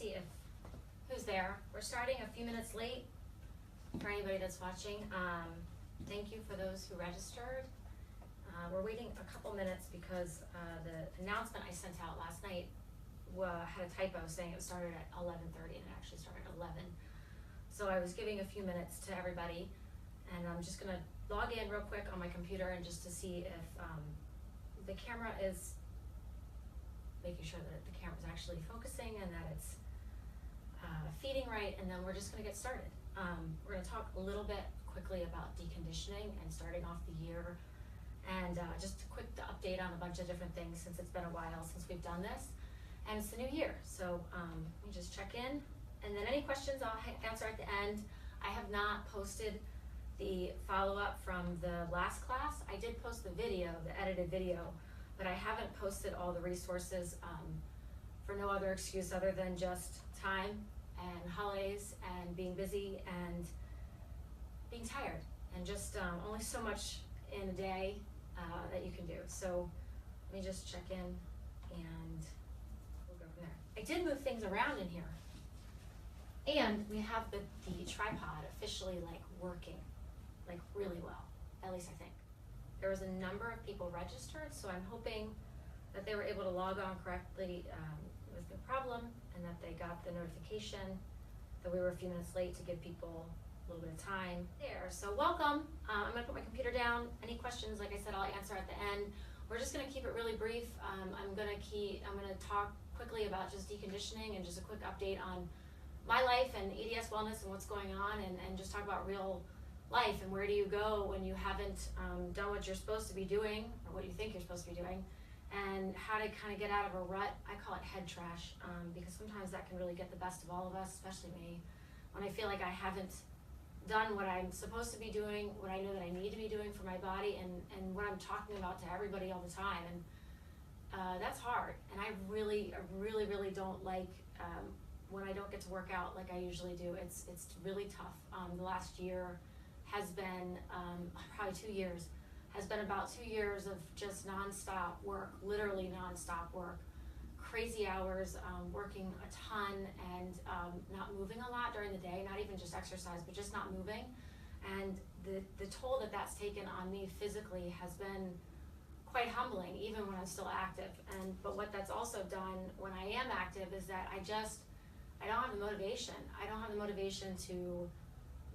see if who's there. We're starting a few minutes late for anybody that's watching. Thank you for those who registered. We're waiting a couple minutes because the announcement I sent out last night had a typo saying it started at 11:30 and it actually started at 11. So I was giving a few minutes to everybody, and I'm just gonna log in real quick on my computer and just to see if the camera is making sure that the camera's actually focusing and that it's feeding right, and then we're just gonna get started. We're gonna talk a little bit quickly about deconditioning and starting off the year, and just a quick update on a bunch of different things since it's been a while since we've done this, and it's the new year. So let me just check in, and then any questions I'll answer at the end. I have not posted the follow-up from the last class. I did post the video, the edited video, but I haven't posted all the resources for no other excuse other than just time and holidays and being busy and being tired, and just only so much in a day that you can do. So let me just check in and we'll go from there. I did move things around in here, and we have the tripod officially working really well, at least I think. There was a number of people registered, so I'm hoping that they were able to log on correctly with no problem, and that they got the notification that we were a few minutes late to give people a little bit of time there. So welcome. I'm gonna put my computer down. Any questions, like I said, I'll answer at the end. We're just gonna keep it really brief. I'm gonna talk quickly about just deconditioning and just a quick update on my life and EDS wellness and what's going on, and just talk about real life and where do you go when you haven't done what you're supposed to be doing or what you think you're supposed to be doing, and how to kind of get out of a rut. I call it head trash, because sometimes that can really get the best of all of us, especially me, when I feel like I haven't done what I'm supposed to be doing, what I know that I need to be doing for my body, and what I'm talking about to everybody all the time. And that's hard, and I really don't like when I don't get to work out like I usually do. It's really tough. The last year has been probably 2 years, has been about 2 years of just nonstop work, literally nonstop work, crazy hours, working a ton, and not moving a lot during the day, not even just exercise, but just not moving. And the toll that that's taken on me physically has been quite humbling, even when I'm still active. But what that's also done when I am active is that I don't have the motivation. I don't have the motivation to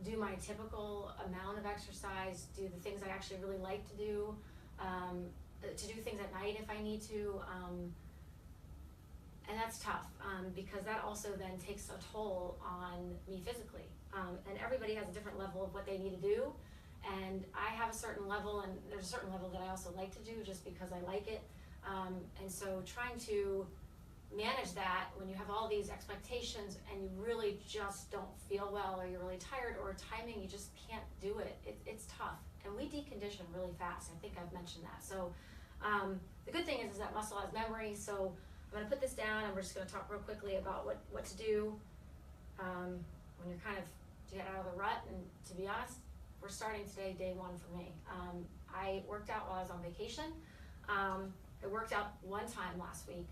do my typical amount of exercise, do the things I actually really like to do things at night if I need to, and that's tough, because that also then takes a toll on me physically, and everybody has a different level of what they need to do, and I have a certain level, and there's a certain level that I also like to do just because I like it, and so trying to manage that when you have all these expectations and you really just don't feel well, or you're really tired, or timing, you just can't do it. It's tough, and we decondition really fast. I think I've mentioned that. So the good thing is that muscle has memory. So I'm gonna put this down, and we're just gonna talk real quickly about what to do when you're kind of to get out of the rut. And to be honest, we're starting today, day one for me. I worked out while I was on vacation. I worked out one time last week.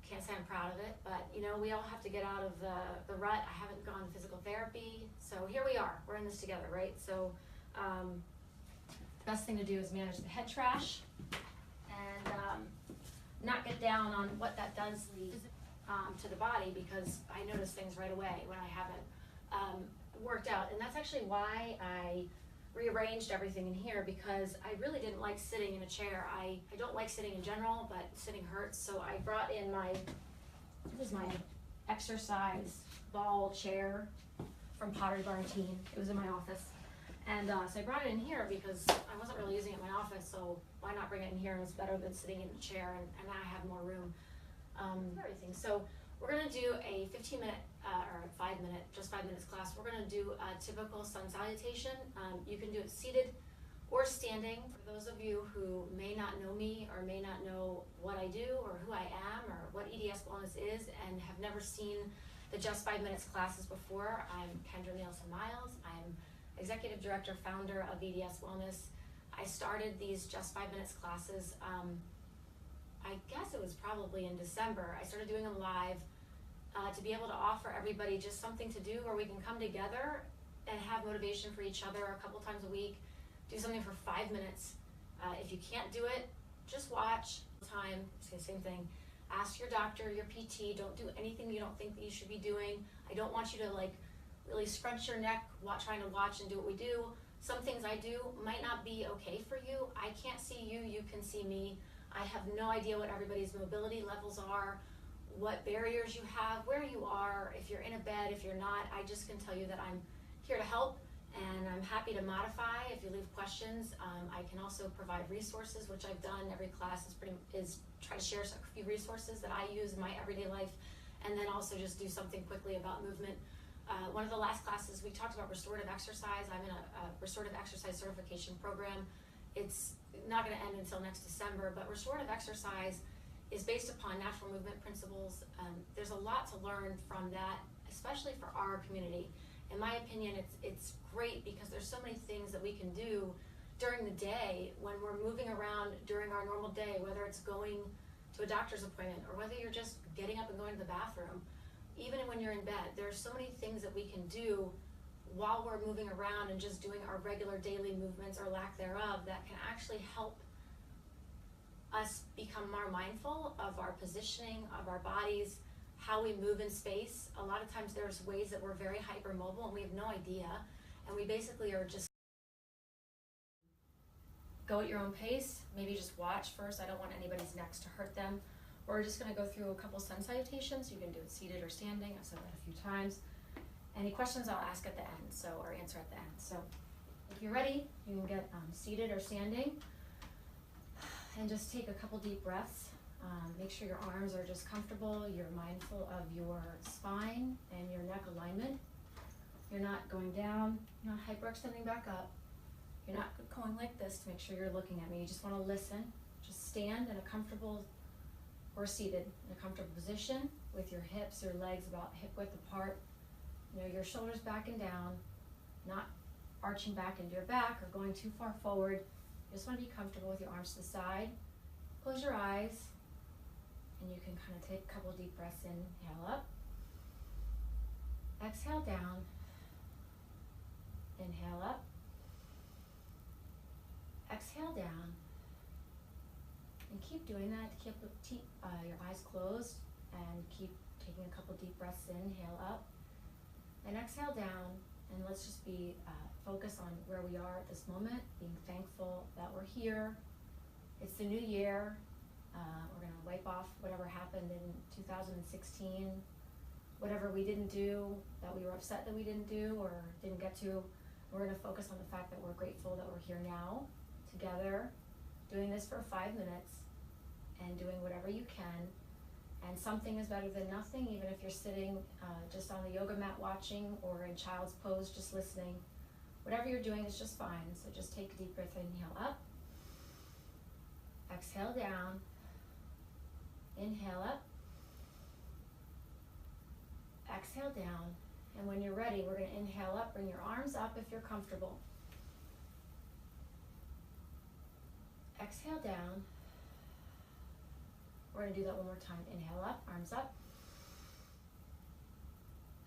Can't say I'm proud of it, but we all have to get out of the rut. I haven't gone to physical therapy, so here we are. We're in this together, right? So the best thing to do is manage the head trash and not get down on what that does to the body, because I notice things right away when I haven't worked out. And that's actually why I rearranged everything in here, because I really didn't like sitting in a chair. I don't like sitting in general, but sitting hurts. So I brought in this is my exercise ball chair from Pottery Barn Teen. It was in my office. And so I brought it in here because I wasn't really using it in my office, so why not bring it in here? It's better than sitting in a chair, and now I have more room for everything. So we're gonna do a 15-minute or a 5-minute, just 5 minutes class. We're gonna do a typical sun salutation. You can do it seated or standing. For those of you who may not know me or may not know what I do or who I am or what EDS Wellness is and have never seen the Just 5 Minutes classes before, I'm Kendra Nielsen-Miles. I'm Executive Director, Founder of EDS Wellness. I started these Just 5 Minutes classes. I guess it was probably in December. I started doing them live to be able to offer everybody just something to do where we can come together and have motivation for each other a couple times a week. Do something for 5 minutes. If you can't do it, just watch. Time, say the same thing. Ask your doctor, your PT. Don't do anything you don't think that you should be doing. I don't want you to like really scrunch your neck trying to watch and do what we do. Some things I do might not be okay for you. I can't see you, you can see me. I have no idea what everybody's mobility levels are, what barriers you have, where you are, if you're in a bed, if you're not. I just can tell you that I'm here to help, and I'm happy to modify if you leave questions. I can also provide resources, which I've done. Every class is try to share a few resources that I use in my everyday life, and then also just do something quickly about movement. One of the last classes we talked about restorative exercise. I'm in a restorative exercise certification program. It's not going to end until next December, but restorative exercise is based upon natural movement principles. There's a lot to learn from that, especially for our community. In my opinion, it's great because there's so many things that we can do during the day when we're moving around during our normal day, whether it's going to a doctor's appointment or whether you're just getting up and going to the bathroom. Even when you're in bed, there's so many things that we can do while we're moving around and just doing our regular daily movements or lack thereof that can actually help us become more mindful of our positioning, of our bodies, how we move in space. A lot of times there's ways that we're very hypermobile and we have no idea, and we basically are just go at your own pace. Maybe just watch first. I don't want anybody's necks to hurt them. We're just going to go through a couple sun salutations. You can do it seated or standing. I've said that a few times. Any questions I'll ask at the end, or answer at the end. So if you're ready, you can get seated or standing and just take a couple deep breaths. Make sure your arms are just comfortable. You're mindful of your spine and your neck alignment. You're not going down. You're not hyperextending back up. You're not going like this to make sure you're looking at me. You just want to listen. Just stand in a comfortable or seated in a comfortable position with your hips or legs about hip width apart. You know, your shoulders back and down, not arching back into your back or going too far forward. You just want to be comfortable with your arms to the side. Close your eyes, and you can kind of take a couple deep breaths in. Inhale up. Exhale down. Inhale up. Exhale down. And keep doing that. Keep your eyes closed and keep taking a couple deep breaths in. Inhale up and exhale down. And let's just be focused on where we are at this moment, being thankful that we're here. It's the new year. We're going to wipe off whatever happened in 2016, whatever we didn't do, that we were upset that we didn't do or didn't get to. We're going to focus on the fact that we're grateful that we're here now, together, doing this for 5 minutes and doing whatever you can. And something is better than nothing, even if you're sitting just on the yoga mat watching or in child's pose just listening. Whatever you're doing is just fine. So just take a deep breath, inhale up. Exhale down. Inhale up. Exhale down. And when you're ready, we're going to inhale up. Bring your arms up if you're comfortable. Exhale down. We're going to do that one more time. Inhale up, arms up.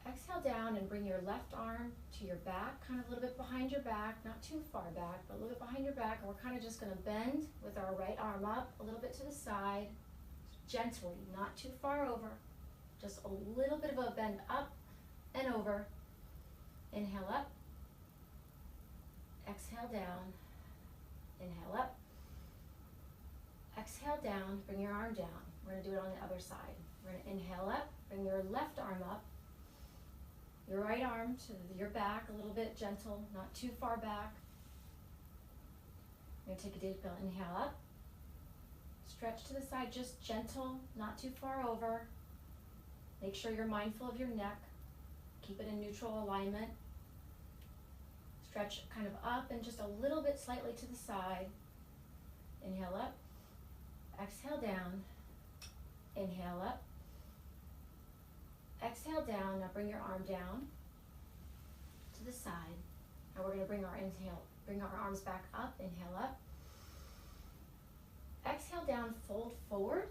Exhale down and bring your left arm to your back, kind of a little bit behind your back, not too far back, but a little bit behind your back. And we're kind of just going to bend with our right arm up, a little bit to the side, gently, not too far over. Just a little bit of a bend up and over. Inhale up. Exhale down. Inhale up. Exhale down, bring your arm down. We're going to do it on the other side. We're going to inhale up, bring your left arm up, your right arm to your back, a little bit gentle, not too far back. We're going to take a deep inhale up, stretch to the side, just gentle, not too far over. Make sure you're mindful of your neck. Keep it in neutral alignment. Stretch kind of up and just a little bit slightly to the side. Inhale up. Exhale down. Inhale up. Exhale down. Now bring your arm down to the side. Now we're going to bring our arms back up. Inhale up. Exhale down, fold forward.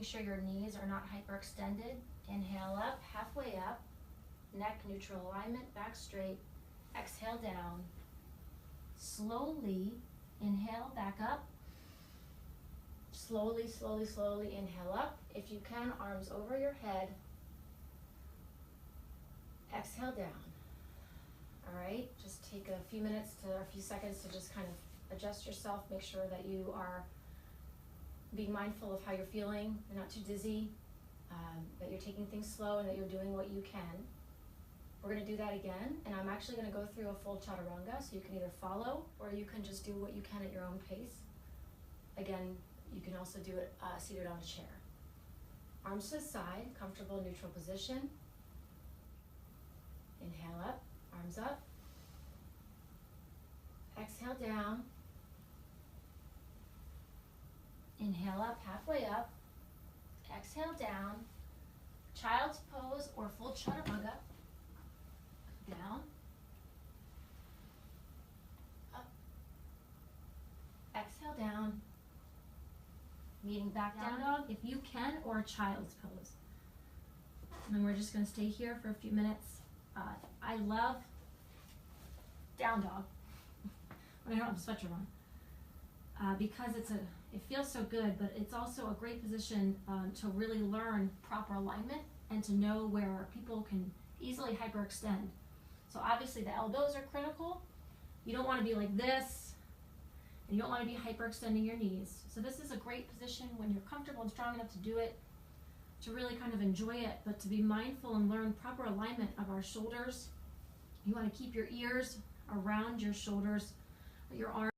sure your knees are not hyperextended. Inhale up, halfway up, neck neutral alignment, back straight. Exhale down. Slowly inhale, back up. Slowly, slowly, slowly inhale up. If you can, arms over your head. Exhale down. All right, just take a few minutes to, a few seconds to just kind of adjust yourself. Make sure that you are being mindful of how you're feeling. You're not too dizzy, that you're taking things slow, and that you're doing what you can. We're gonna do that again, and I'm actually gonna go through a full chaturanga, so you can either follow or you can just do what you can at your own pace. Again, you can also do it seated on a chair. Arms to the side, comfortable neutral position. Inhale up, arms up. Exhale down. Inhale up, halfway up. Exhale down. Child's pose or full chaturanga. Down. Up. Exhale down. Meeting back down dog if you can, or child's pose. And then we're just going to stay here for a few minutes. I love down dog when I don't have a sweatshirt on, because it feels so good, but it's also a great position to really learn proper alignment and to know where people can easily hyperextend. So obviously the elbows are critical. You don't want to be like this, and you don't want to be hyperextending your knees. So this is a great position when you're comfortable and strong enough to do it, to really kind of enjoy it, but to be mindful and learn proper alignment of our shoulders. You want to keep your ears around your shoulders, your arms